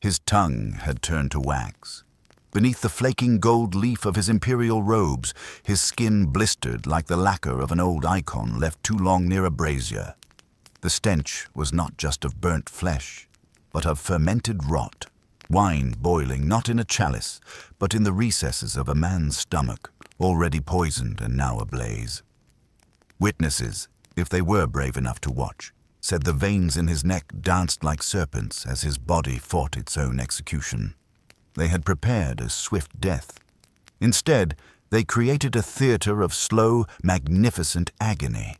His tongue had turned to wax. Beneath the flaking gold leaf of his imperial robes, his skin blistered like the lacquer of an old icon left too long near a brazier. The stench was not just of burnt flesh, but of fermented rot, wine boiling not in a chalice, but in the recesses of a man's stomach, already poisoned and now ablaze. Witnesses, if they were brave enough to watch, said the veins in his neck danced like serpents as his body fought its own execution. They had prepared a swift death. Instead, they created a theater of slow, magnificent agony.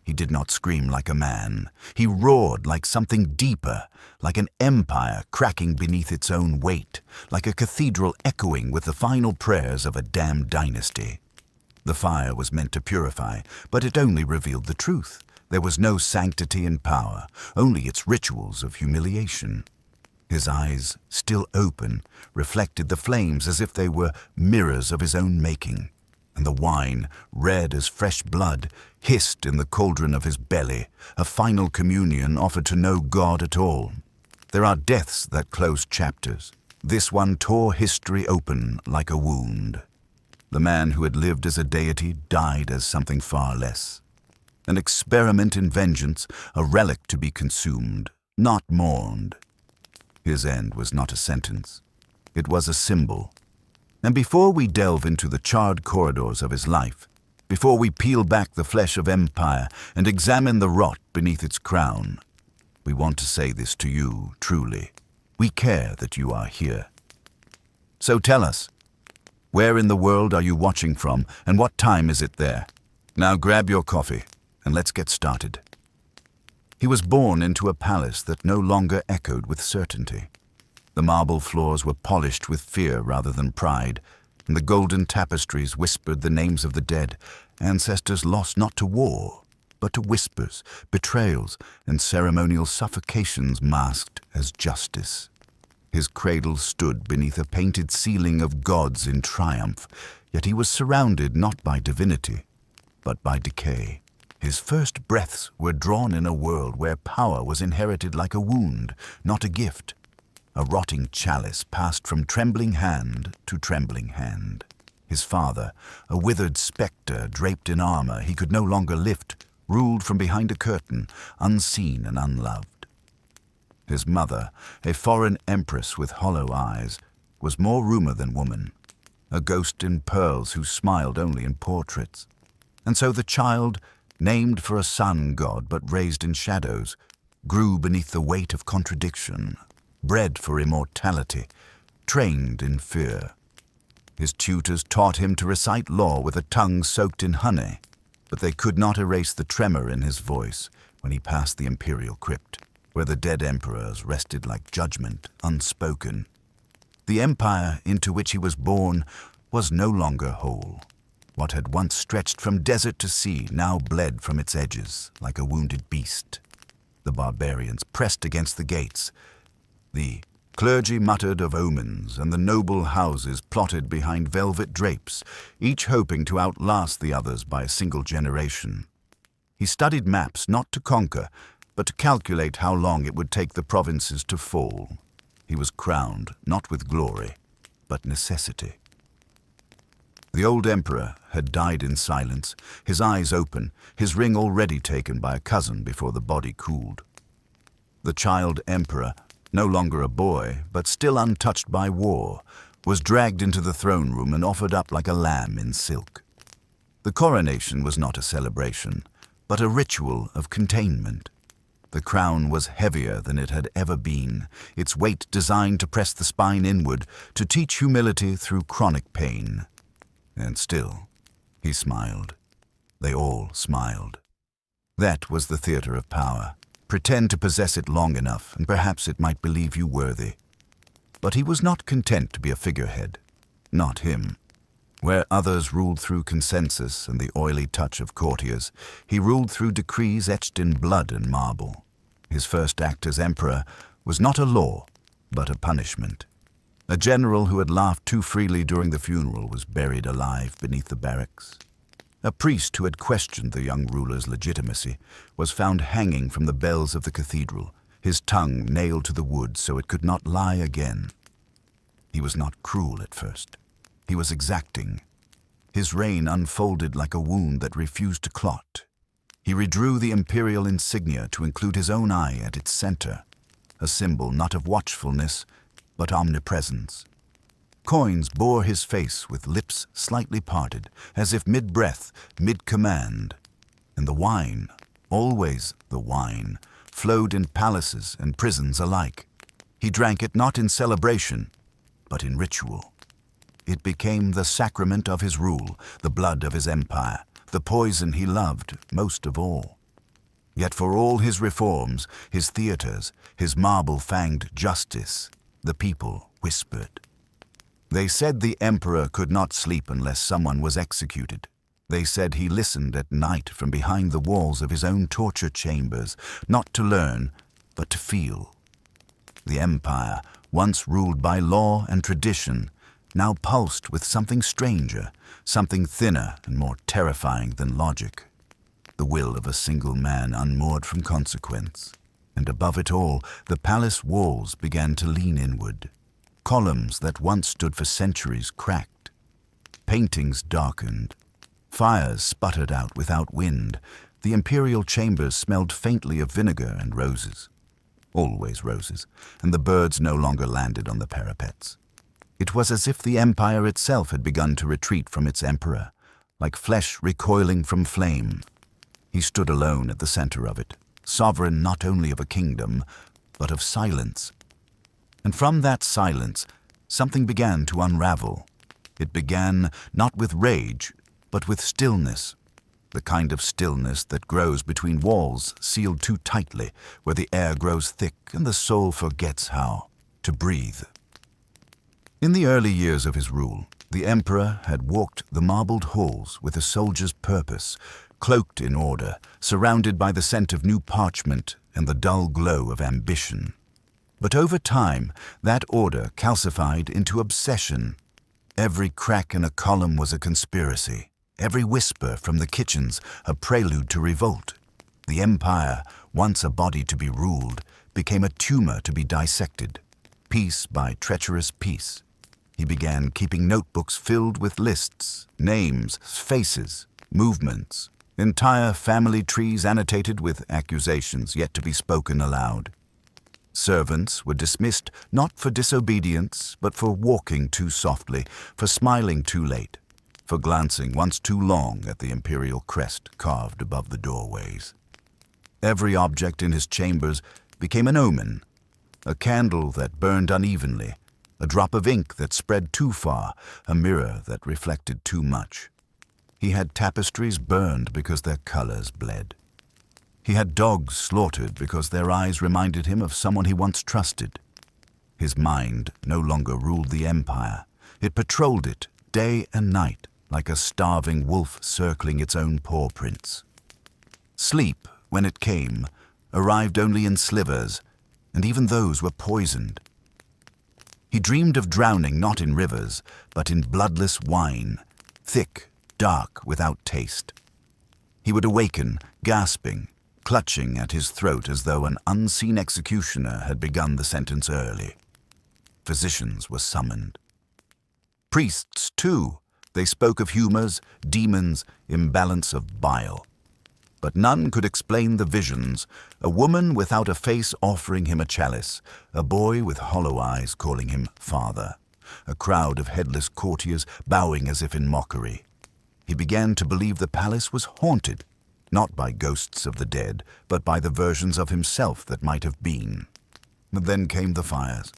He did not scream like a man. He roared like something deeper, like an empire cracking beneath its own weight, like a cathedral echoing with the final prayers of a damned dynasty. The fire was meant to purify, but it only revealed the truth. There was no sanctity in power, only its rituals of humiliation. His eyes, still open, reflected the flames as if they were mirrors of his own making, and the wine, red as fresh blood, hissed in the cauldron of his belly, a final communion offered to no god at all. There are deaths that close chapters. This one tore history open like a wound. The man who had lived as a deity died as something far less. An experiment in vengeance, a relic to be consumed, not mourned. His end was not a sentence. It was a symbol. And before we delve into the charred corridors of his life, before we peel back the flesh of empire and examine the rot beneath its crown, we want to say this to you, truly. We care that you are here. So tell us, where in the world are you watching from, and what time is it there? Now grab your coffee, and let's get started. He was born into a palace that no longer echoed with certainty. The marble floors were polished with fear rather than pride, and the golden tapestries whispered the names of the dead, ancestors lost not to war, but to whispers, betrayals, and ceremonial suffocations masked as justice. His cradle stood beneath a painted ceiling of gods in triumph, yet he was surrounded not by divinity, but by decay. His first breaths were drawn in a world where power was inherited like a wound, not a gift. A rotting chalice passed from trembling hand to trembling hand. His father, a withered spectre draped in armor he could no longer lift, ruled from behind a curtain, unseen and unloved. His mother, a foreign empress with hollow eyes, was more rumor than woman, a ghost in pearls who smiled only in portraits. And so the child, named for a sun god but raised in shadows, grew beneath the weight of contradiction, bred for immortality, trained in fear. His tutors taught him to recite law with a tongue soaked in honey, but they could not erase the tremor in his voice when he passed the imperial crypt, where the dead emperors rested like judgment, unspoken. The empire into which he was born was no longer whole. What had once stretched from desert to sea now bled from its edges like a wounded beast. The barbarians pressed against the gates. The clergy muttered of omens, and the noble houses plotted behind velvet drapes, each hoping to outlast the others by a single generation. He studied maps not to conquer, but to calculate how long it would take the provinces to fall. He was crowned not with glory, but necessity. The old emperor had died in silence, his eyes open, his ring already taken by a cousin before the body cooled. The child emperor, no longer a boy, but still untouched by war, was dragged into the throne room and offered up like a lamb in silk. The coronation was not a celebration, but a ritual of containment. The crown was heavier than it had ever been, its weight designed to press the spine inward, to teach humility through chronic pain. And still, he smiled. They all smiled. That was the theater of power. Pretend to possess it long enough, and perhaps it might believe you worthy. But he was not content to be a figurehead. Not him. Where others ruled through consensus and the oily touch of courtiers, he ruled through decrees etched in blood and marble. His first act as emperor was not a law, but a punishment. A general who had laughed too freely during the funeral was buried alive beneath the barracks. A priest who had questioned the young ruler's legitimacy was found hanging from the bells of the cathedral, his tongue nailed to the wood so it could not lie again. He was not cruel at first. He was exacting. His reign unfolded like a wound that refused to clot. He redrew the imperial insignia to include his own eye at its center, a symbol not of watchfulness, but omnipresence. Coins bore his face with lips slightly parted, as if mid-breath, mid-command. And the wine, always the wine, flowed in palaces and prisons alike. He drank it not in celebration, but in ritual. It became the sacrament of his rule, the blood of his empire, the poison he loved most of all. Yet for all his reforms, his theaters, his marble-fanged justice, the people whispered. They said the emperor could not sleep unless someone was executed. They said he listened at night from behind the walls of his own torture chambers, not to learn, but to feel. The empire, once ruled by law and tradition, now pulsed with something stranger, something thinner and more terrifying than logic. The will of a single man unmoored from consequence. And above it all, the palace walls began to lean inward. Columns that once stood for centuries cracked. Paintings darkened. Fires sputtered out without wind. The imperial chambers smelled faintly of vinegar and roses. Always roses, and the birds no longer landed on the parapets. It was as if the empire itself had begun to retreat from its emperor, like flesh recoiling from flame. He stood alone at the center of it, sovereign not only of a kingdom, but of silence. And from that silence, something began to unravel. It began not with rage, but with stillness, the kind of stillness that grows between walls sealed too tightly, where the air grows thick and the soul forgets how to breathe. In the early years of his rule, the emperor had walked the marbled halls with a soldier's purpose, cloaked in order, surrounded by the scent of new parchment and the dull glow of ambition. But over time, that order calcified into obsession. Every crack in a column was a conspiracy. Every whisper from the kitchens a prelude to revolt. The empire, once a body to be ruled, became a tumor to be dissected, piece by treacherous piece. He began keeping notebooks filled with lists, names, faces, movements, entire family trees annotated with accusations yet to be spoken aloud. Servants were dismissed not for disobedience, but for walking too softly, for smiling too late, for glancing once too long at the imperial crest carved above the doorways. Every object in his chambers became an omen, a candle that burned unevenly, a drop of ink that spread too far, a mirror that reflected too much. He had tapestries burned because their colors bled. He had dogs slaughtered because their eyes reminded him of someone he once trusted. His mind no longer ruled the empire. It patrolled it day and night, like a starving wolf circling its own paw prints. Sleep, when it came, arrived only in slivers, and even those were poisoned. He dreamed of drowning not in rivers, but in bloodless wine, thick, dark, without taste. He would awaken, gasping, clutching at his throat as though an unseen executioner had begun the sentence early. Physicians were summoned. Priests, too. They spoke of humors, demons, imbalance of bile. But none could explain the visions, a woman without a face offering him a chalice, a boy with hollow eyes calling him father, a crowd of headless courtiers bowing as if in mockery. He began to believe the palace was haunted, not by ghosts of the dead, but by the versions of himself that might have been. And then came the fires.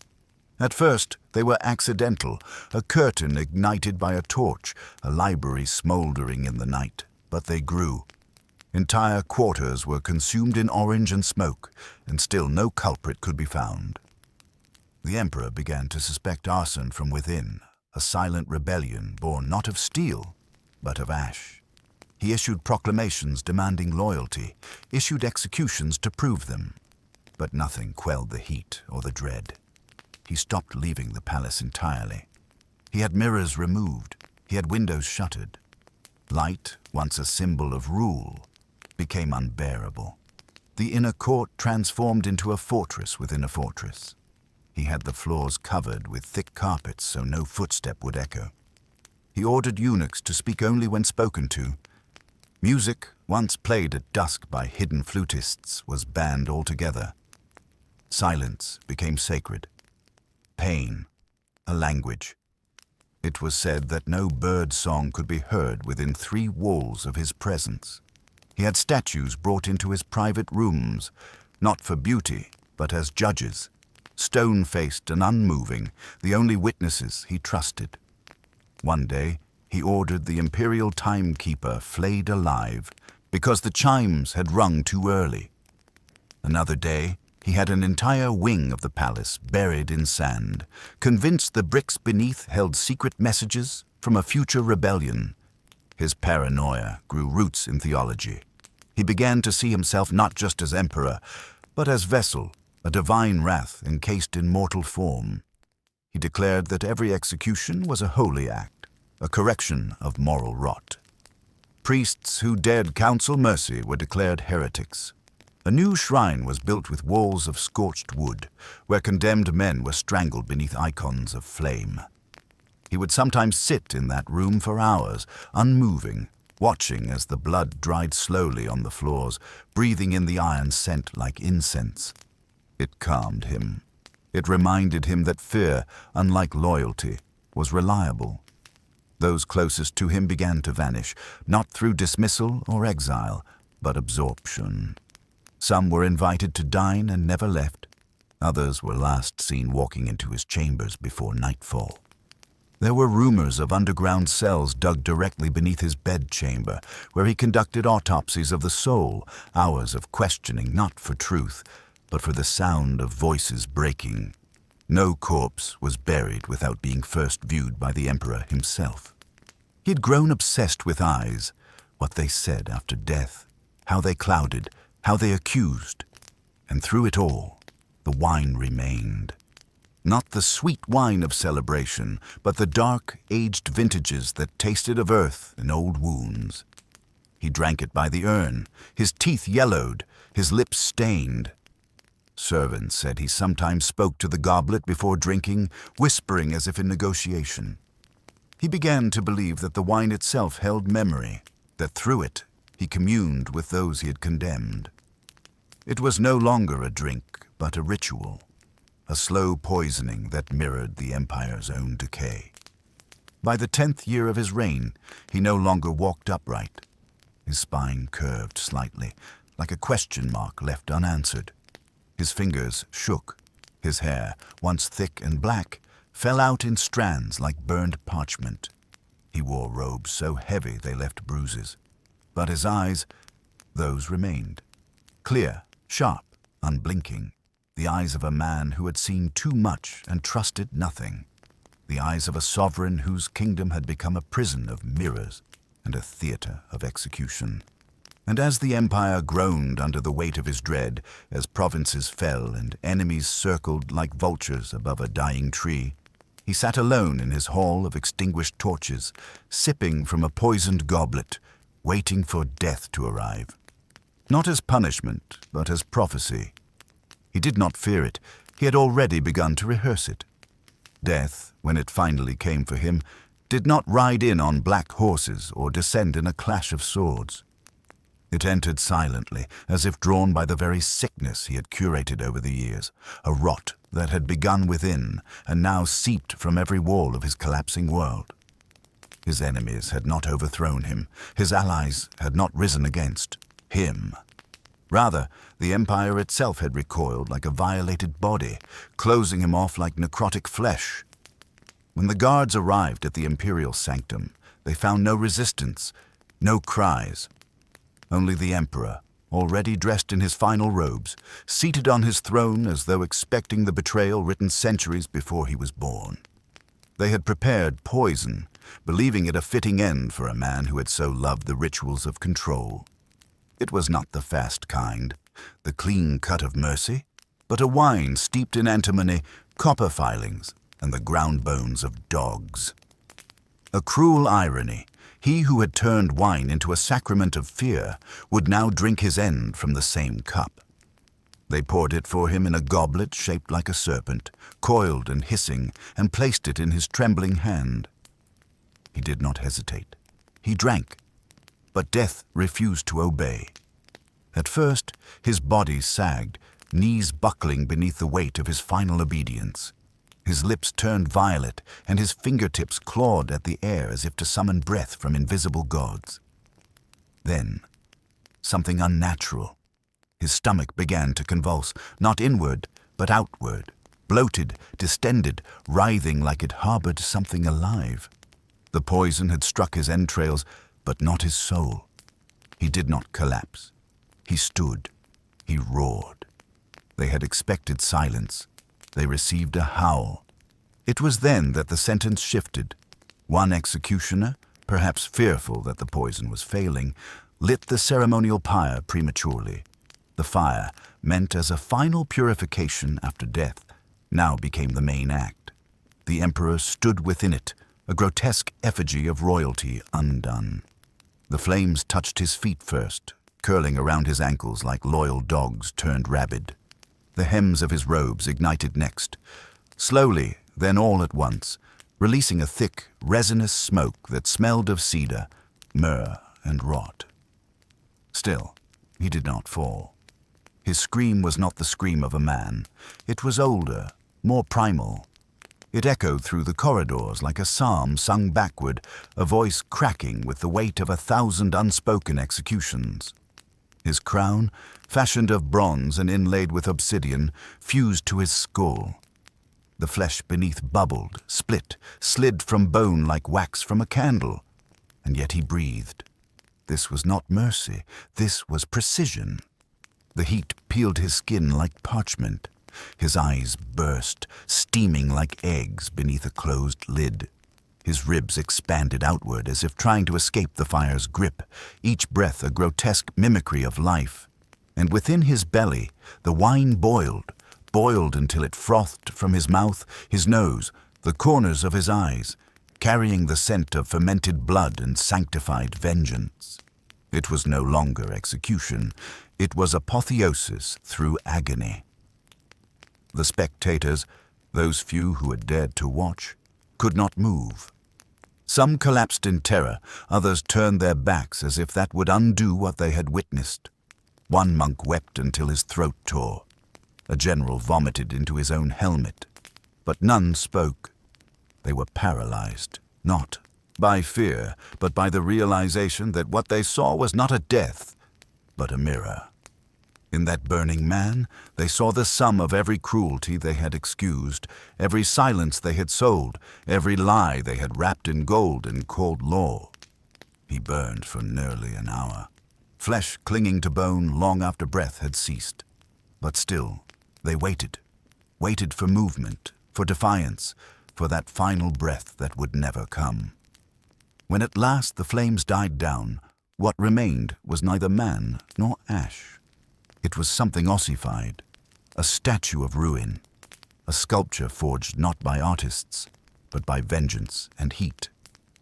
At first, they were accidental, a curtain ignited by a torch, a library smoldering in the night. But they grew. Entire quarters were consumed in orange and smoke, and still no culprit could be found. The emperor began to suspect arson from within, a silent rebellion born not of steel, but of ash. He issued proclamations demanding loyalty, issued executions to prove them. But nothing quelled the heat or the dread. He stopped leaving the palace entirely. He had mirrors removed. He had windows shuttered. Light, once a symbol of rule, became unbearable. the inner court transformed into a fortress within a fortress. He had the floors covered with thick carpets so no footstep would echo. He ordered eunuchs to speak only when spoken to. Music, once played at dusk by hidden flutists, was banned altogether. Silence became sacred. Pain, a language. It was said that no bird song could be heard within 3 walls of his presence. He had statues brought into his private rooms, not for beauty, but as judges, stone-faced and unmoving, the only witnesses he trusted. One day, he ordered the imperial timekeeper flayed alive because the chimes had rung too early. Another day, he had an entire wing of the palace buried in sand, convinced the bricks beneath held secret messages from a future rebellion. His paranoia grew roots in theology. He began to see himself not just as emperor, but as vessel, a divine wrath encased in mortal form. He declared that every execution was a holy act, a correction of moral rot. Priests who dared counsel mercy were declared heretics. A new shrine was built with walls of scorched wood, where condemned men were strangled beneath icons of flame. He would sometimes sit in that room for hours, unmoving, watching as the blood dried slowly on the floors, breathing in the iron scent like incense. It calmed him. It reminded him that fear, unlike loyalty, was reliable. Those closest to him began to vanish, not through dismissal or exile, but absorption. Some were invited to dine and never left. Others were last seen walking into his chambers before nightfall. There were rumors of underground cells dug directly beneath his bedchamber, where he conducted autopsies of the soul, hours of questioning not for truth, but for the sound of voices breaking. No corpse was buried without being first viewed by the emperor himself. He had grown obsessed with eyes, what they said after death, how they clouded, how they accused. And through it all, the wine remained. Not the sweet wine of celebration, but the dark, aged vintages that tasted of earth and old wounds. He drank it by the urn, his teeth yellowed, his lips stained. Servants said he sometimes spoke to the goblet before drinking, whispering as if in negotiation. He began to believe that the wine itself held memory, that through it he communed with those he had condemned. It was no longer a drink, but a ritual, a slow poisoning that mirrored the empire's own decay. By the 10th year of his reign, he no longer walked upright. His spine curved slightly, like a question mark left unanswered. His fingers shook. His hair, once thick and black, fell out in strands like burned parchment. He wore robes so heavy they left bruises. But his eyes, those remained. Clear, sharp, unblinking. The eyes of a man who had seen too much and trusted nothing. The eyes of a sovereign whose kingdom had become a prison of mirrors and a theater of execution. And as the empire groaned under the weight of his dread, as provinces fell and enemies circled like vultures above a dying tree, he sat alone in his hall of extinguished torches, sipping from a poisoned goblet, waiting for death to arrive. Not as punishment, but as prophecy. He did not fear it. He had already begun to rehearse it. Death, when it finally came for him, did not ride in on black horses or descend in a clash of swords. It entered silently, as if drawn by the very sickness he had curated over the years, a rot that had begun within and now seeped from every wall of his collapsing world. His enemies had not overthrown him. His allies had not risen against him. Rather, the empire itself had recoiled like a violated body, closing him off like necrotic flesh. When the guards arrived at the imperial sanctum, they found no resistance, no cries. Only the emperor, already dressed in his final robes, seated on his throne as though expecting the betrayal written centuries before he was born. They had prepared poison, believing it a fitting end for a man who had so loved the rituals of control. It was not the fast kind, the clean cut of mercy, but a wine steeped in antimony, copper filings, and the ground bones of dogs. A cruel irony. He who had turned wine into a sacrament of fear would now drink his end from the same cup. They poured it for him in a goblet shaped like a serpent, coiled and hissing, and placed it in his trembling hand. He did not hesitate. He drank, but death refused to obey. At first, his body sagged, knees buckling beneath the weight of his final obedience. His lips turned violet, and his fingertips clawed at the air as if to summon breath from invisible gods. Then, something unnatural. His stomach began to convulse, not inward, but outward, bloated, distended, writhing like it harbored something alive. The poison had struck his entrails, but not his soul. He did not collapse. He stood. He roared. They had expected silence. They received a howl. It was then that the sentence shifted. One executioner, perhaps fearful that the poison was failing, lit the ceremonial pyre prematurely. The fire, meant as a final purification after death, now became the main act. The emperor stood within it, a grotesque effigy of royalty undone. The flames touched his feet first, curling around his ankles like loyal dogs turned rabid. The hems of his robes ignited next, slowly, then all at once, releasing a thick, resinous smoke that smelled of cedar, myrrh, and rot. Still, he did not fall. His scream was not the scream of a man. It was older, more primal. It echoed through the corridors like a psalm sung backward, a voice cracking with the weight of 1,000 unspoken executions. His crown, fashioned of bronze and inlaid with obsidian, fused to his skull. The flesh beneath bubbled, split, slid from bone like wax from a candle. And yet he breathed. This was not mercy. This was precision. The heat peeled his skin like parchment. His eyes burst, steaming like eggs beneath a closed lid. His ribs expanded outward as if trying to escape the fire's grip, each breath a grotesque mimicry of life. And within his belly, the wine boiled until it frothed from his mouth, his nose, the corners of his eyes, carrying the scent of fermented blood and sanctified vengeance. It was no longer execution. It was apotheosis through agony. The spectators, those few who had dared to watch, could not move. Some collapsed in terror, others turned their backs as if that would undo what they had witnessed. One monk wept until his throat tore. A general vomited into his own helmet. But none spoke. They were paralyzed, not by fear, but by the realization that what they saw was not a death, but a mirror. In that burning man, they saw the sum of every cruelty they had excused, every silence they had sold, every lie they had wrapped in gold and called law. He burned for nearly an hour, flesh clinging to bone long after breath had ceased. But still, they waited for movement, for defiance, for that final breath that would never come. When at last the flames died down, what remained was neither man nor ash. It was something ossified, a statue of ruin, a sculpture forged not by artists, but by vengeance and heat.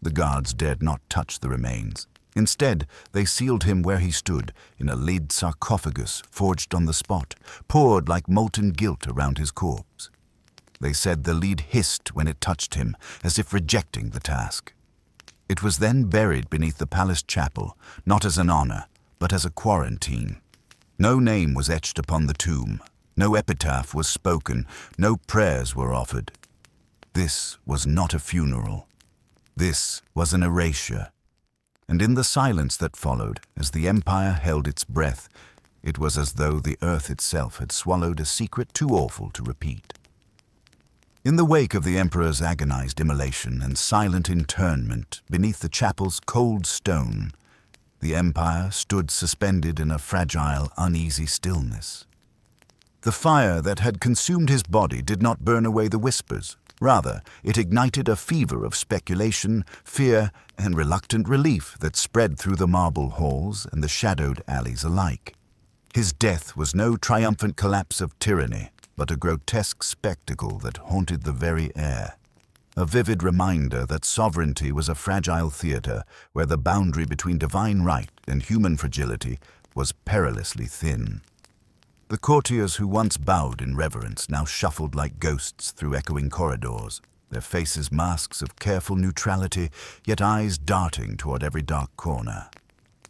The guards dared not touch the remains. Instead, they sealed him where he stood, in a lead sarcophagus forged on the spot, poured like molten gilt around his corpse. They said the lead hissed when it touched him, as if rejecting the task. It was then buried beneath the palace chapel, not as an honor, but as a quarantine. No name was etched upon the tomb, no epitaph was spoken, no prayers were offered. This was not a funeral. This was an erasure. And in the silence that followed, as the empire held its breath, it was as though the earth itself had swallowed a secret too awful to repeat. In the wake of the emperor's agonized immolation and silent internment beneath the chapel's cold stone, the empire stood suspended in a fragile, uneasy stillness. The fire that had consumed his body did not burn away the whispers. Rather, it ignited a fever of speculation, fear, and reluctant relief that spread through the marble halls and the shadowed alleys alike. His death was no triumphant collapse of tyranny, but a grotesque spectacle that haunted the very air. A vivid reminder that sovereignty was a fragile theater where the boundary between divine right and human fragility was perilously thin. The courtiers who once bowed in reverence now shuffled like ghosts through echoing corridors, their faces masks of careful neutrality, yet eyes darting toward every dark corner.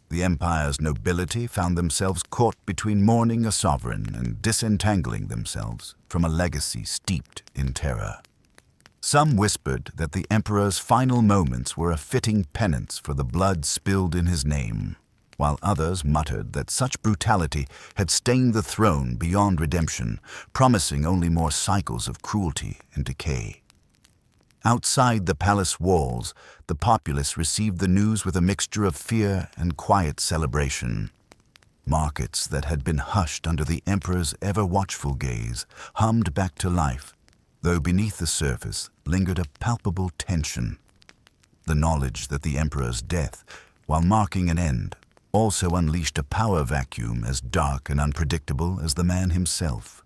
The empire's nobility found themselves caught between mourning a sovereign and disentangling themselves from a legacy steeped in terror. Some whispered that the emperor's final moments were a fitting penance for the blood spilled in his name, while others muttered that such brutality had stained the throne beyond redemption, promising only more cycles of cruelty and decay. Outside the palace walls, the populace received the news with a mixture of fear and quiet celebration. Markets that had been hushed under the emperor's ever-watchful gaze hummed back to life, though beneath the surface lingered a palpable tension. The knowledge that the emperor's death, while marking an end, also unleashed a power vacuum as dark and unpredictable as the man himself.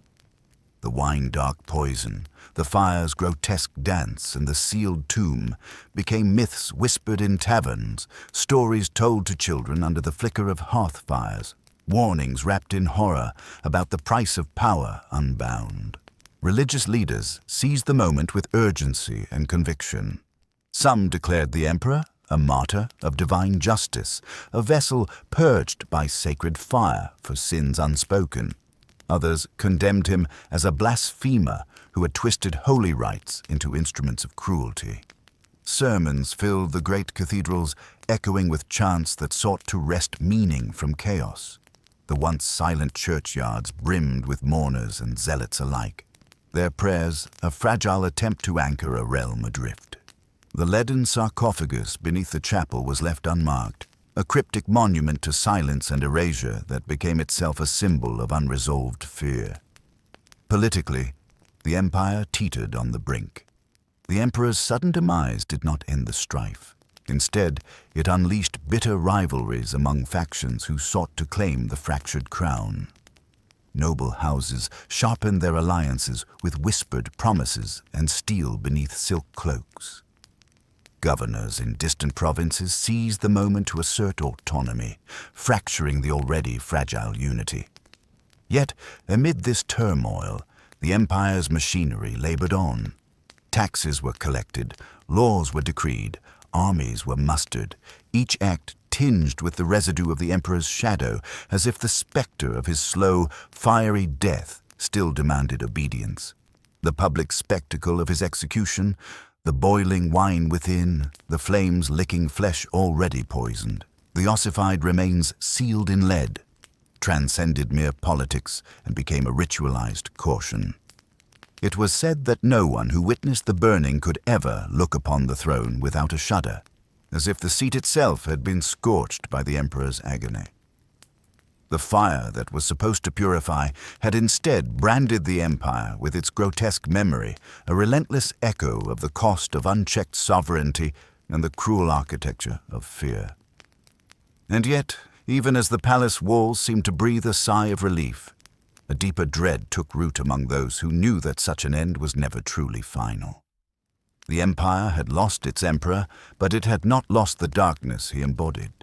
The wine-dark poison, the fire's grotesque dance, and the sealed tomb became myths whispered in taverns, stories told to children under the flicker of hearth fires, warnings wrapped in horror about the price of power unbound. Religious leaders seized the moment with urgency and conviction. Some declared the emperor a martyr of divine justice, a vessel purged by sacred fire for sins unspoken. Others condemned him as a blasphemer who had twisted holy rites into instruments of cruelty. Sermons filled the great cathedrals, echoing with chants that sought to wrest meaning from chaos. The once silent churchyards brimmed with mourners and zealots alike, their prayers a fragile attempt to anchor a realm adrift. The leaden sarcophagus beneath the chapel was left unmarked, a cryptic monument to silence and erasure that became itself a symbol of unresolved fear. Politically, the empire teetered on the brink. The emperor's sudden demise did not end the strife. Instead, it unleashed bitter rivalries among factions who sought to claim the fractured crown. Noble houses sharpened their alliances with whispered promises and steel beneath silk cloaks. Governors in distant provinces seized the moment to assert autonomy, fracturing the already fragile unity. Yet, amid this turmoil, the empire's machinery labored on. Taxes were collected, laws were decreed, armies were mustered, each act tinged with the residue of the emperor's shadow, as if the specter of his slow, fiery death still demanded obedience. The public spectacle of his execution, the boiling wine within, the flames licking flesh already poisoned, the ossified remains sealed in lead, transcended mere politics and became a ritualized caution. It was said that no one who witnessed the burning could ever look upon the throne without a shudder, as if the seat itself had been scorched by the emperor's agony. The fire that was supposed to purify had instead branded the empire with its grotesque memory, a relentless echo of the cost of unchecked sovereignty and the cruel architecture of fear. And yet, even as the palace walls seemed to breathe a sigh of relief, a deeper dread took root among those who knew that such an end was never truly final. The empire had lost its emperor, but it had not lost the darkness he embodied.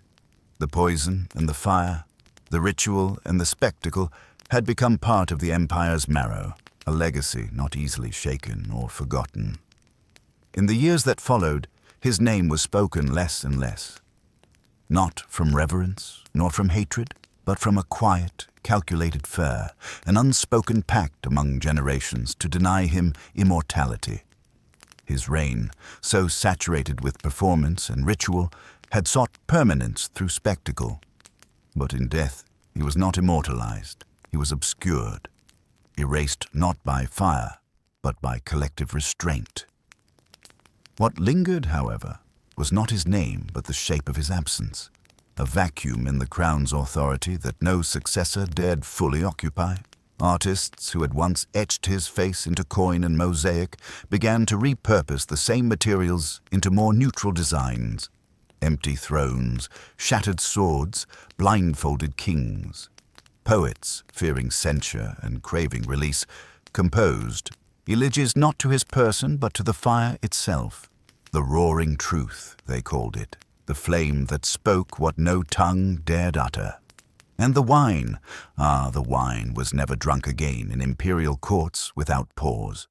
The poison and the fire, the ritual and the spectacle had become part of the empire's marrow, a legacy not easily shaken or forgotten. In the years that followed, his name was spoken less and less. Not from reverence, nor from hatred, but from a quiet, calculated fear, an unspoken pact among generations to deny him immortality. His reign, so saturated with performance and ritual, had sought permanence through spectacle. But in death, he was not immortalized, he was obscured, erased not by fire, but by collective restraint. What lingered, however, was not his name, but the shape of his absence, a vacuum in the crown's authority that no successor dared fully occupy. Artists who had once etched his face into coin and mosaic began to repurpose the same materials into more neutral designs. Empty thrones, shattered swords, blindfolded kings. Poets, fearing censure and craving release, composed elegies not to his person but to the fire itself. The roaring truth, they called it, the flame that spoke what no tongue dared utter. And the wine, the wine was never drunk again in imperial courts without pause.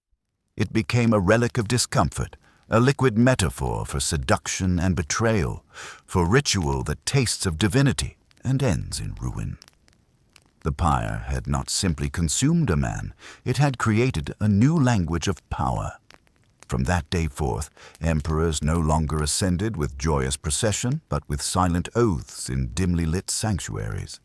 It became a relic of discomfort, a liquid metaphor for seduction and betrayal, for ritual that tastes of divinity and ends in ruin. The pyre had not simply consumed a man, it had created a new language of power. From that day forth, emperors no longer ascended with joyous procession, but with silent oaths in dimly lit sanctuaries.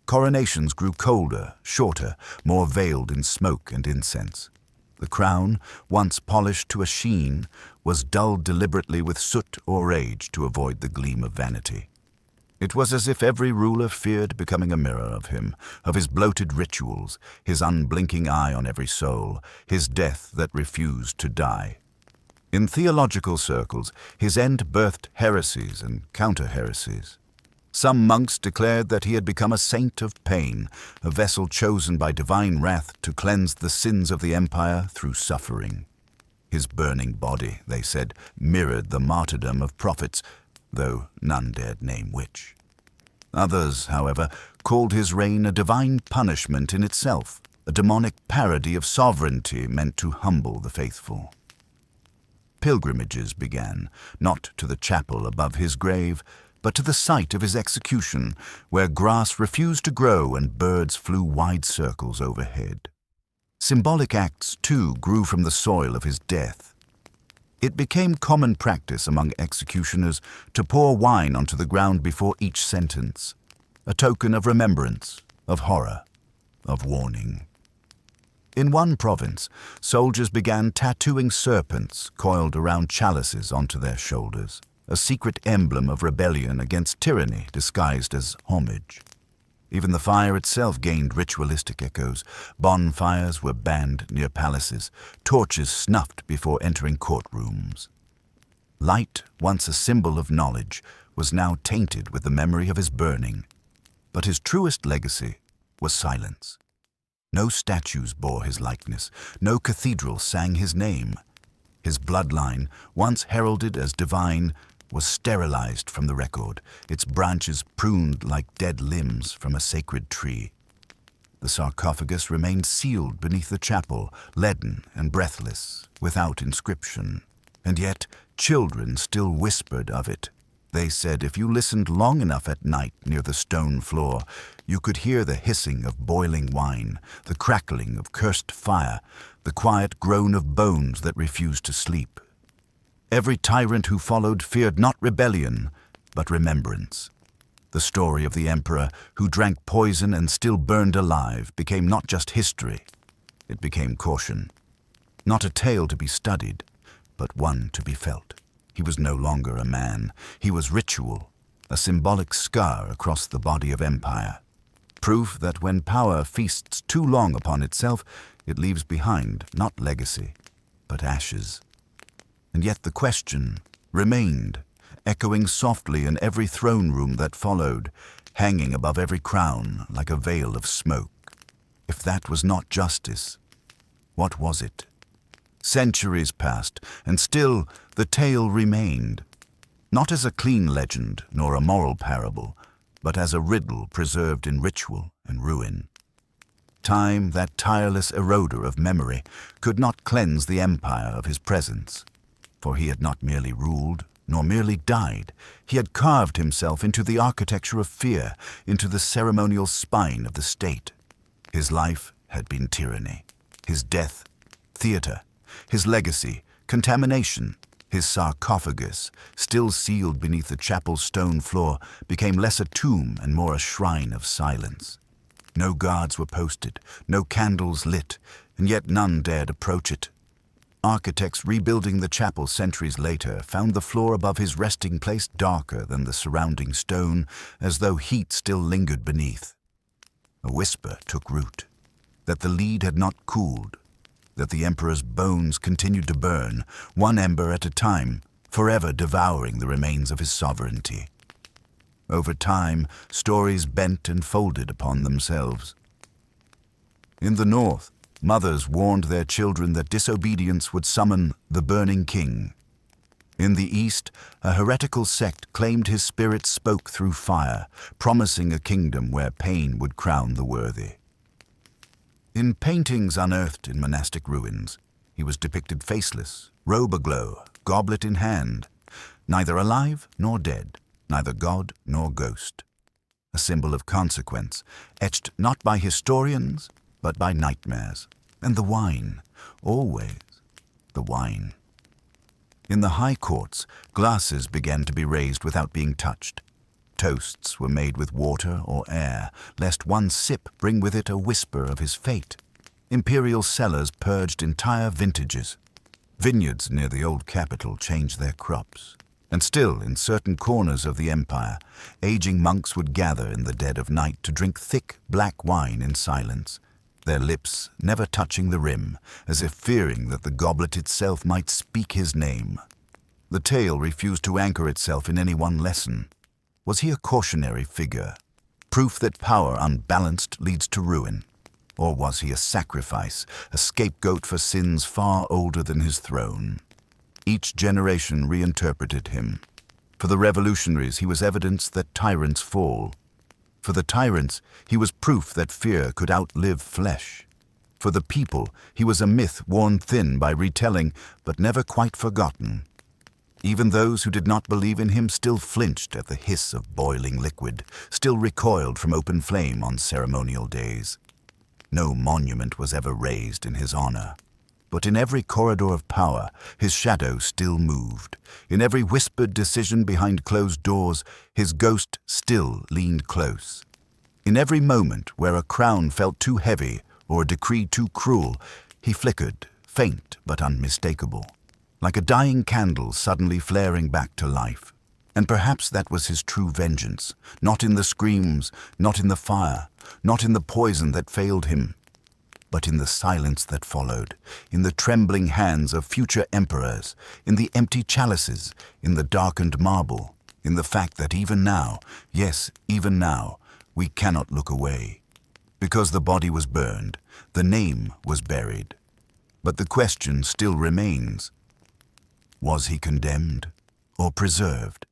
Coronations grew colder, shorter, more veiled in smoke and incense. The crown, once polished to a sheen, was dulled deliberately with soot or rage to avoid the gleam of vanity. It was as if every ruler feared becoming a mirror of him, of his bloated rituals, his unblinking eye on every soul, his death that refused to die. In theological circles, his end birthed heresies and counter-heresies. Some monks declared that he had become a saint of pain, a vessel chosen by divine wrath to cleanse the sins of the empire through suffering. His burning body, they said, mirrored the martyrdom of prophets, though none dared name which. Others, however, called his reign a divine punishment in itself, a demonic parody of sovereignty meant to humble the faithful. Pilgrimages began, not to the chapel above his grave, but to the site of his execution, where grass refused to grow and birds flew wide circles overhead. Symbolic acts, too, grew from the soil of his death. It became common practice among executioners to pour wine onto the ground before each sentence, a token of remembrance, of horror, of warning. In one province, soldiers began tattooing serpents coiled around chalices onto their shoulders, a secret emblem of rebellion against tyranny disguised as homage. Even the fire itself gained ritualistic echoes. Bonfires were banned near palaces, torches snuffed before entering courtrooms. Light, once a symbol of knowledge, was now tainted with the memory of his burning. But his truest legacy was silence. No statues bore his likeness, no cathedral sang his name. His bloodline, once heralded as divine, was sterilized from the record, its branches pruned like dead limbs from a sacred tree. The sarcophagus remained sealed beneath the chapel, leaden and breathless, without inscription. And yet children still whispered of it. They said if you listened long enough at night near the stone floor, you could hear the hissing of boiling wine, the crackling of cursed fire, the quiet groan of bones that refused to sleep. Every tyrant who followed feared not rebellion, but remembrance. The story of the emperor who drank poison and still burned alive became not just history, it became caution. Not a tale to be studied, but one to be felt. He was no longer a man, he was ritual, a symbolic scar across the body of empire. Proof that when power feasts too long upon itself, it leaves behind not legacy, but ashes. And yet the question remained, echoing softly in every throne room that followed, hanging above every crown like a veil of smoke. If that was not justice, what was it? Centuries passed, and still the tale remained, not as a clean legend nor a moral parable, but as a riddle preserved in ritual and ruin. Time, that tireless eroder of memory, could not cleanse the empire of his presence. For he had not merely ruled, nor merely died. He had carved himself into the architecture of fear, into the ceremonial spine of the state. His life had been tyranny, his death, theater, his legacy, contamination. His sarcophagus, still sealed beneath the chapel's stone floor, became less a tomb and more a shrine of silence. No guards were posted, no candles lit, and yet none dared approach it. Architects rebuilding the chapel centuries later found the floor above his resting place darker than the surrounding stone, as though heat still lingered beneath. A whisper took root, that the lead had not cooled, that the emperor's bones continued to burn, one ember at a time, forever devouring the remains of his sovereignty. Over time, stories bent and folded upon themselves. In the north, mothers warned their children that disobedience would summon the burning king. In the east, a heretical sect claimed his spirit spoke through fire, promising a kingdom where pain would crown the worthy. In paintings unearthed in monastic ruins, he was depicted faceless, robe aglow, goblet in hand, neither alive nor dead, neither god nor ghost. A symbol of consequence, etched not by historians, but by nightmares. And the wine, always the wine. In the high courts, glasses began to be raised without being touched. Toasts were made with water or air, lest one sip bring with it a whisper of his fate. Imperial cellars purged entire vintages. Vineyards near the old capital changed their crops. And still, in certain corners of the empire, aging monks would gather in the dead of night to drink thick black wine in silence, their lips never touching the rim, as if fearing that the goblet itself might speak his name. The tale refused to anchor itself in any one lesson. Was he a cautionary figure, proof that power unbalanced leads to ruin? Or was he a sacrifice, a scapegoat for sins far older than his throne? Each generation reinterpreted him. For the revolutionaries, he was evidence that tyrants fall. For the tyrants, he was proof that fear could outlive flesh. For the people, he was a myth worn thin by retelling, but never quite forgotten. Even those who did not believe in him still flinched at the hiss of boiling liquid, still recoiled from open flame on ceremonial days. No monument was ever raised in his honor. But in every corridor of power, his shadow still moved. In every whispered decision behind closed doors, his ghost still leaned close. In every moment where a crown felt too heavy or a decree too cruel, he flickered, faint but unmistakable, like a dying candle suddenly flaring back to life. And perhaps that was his true vengeance, not in the screams, not in the fire, not in the poison that failed him, but in the silence that followed, in the trembling hands of future emperors, in the empty chalices, in the darkened marble, in the fact that even now, yes, even now, we cannot look away. Because the body was burned, the name was buried. But the question still remains: was he condemned or preserved?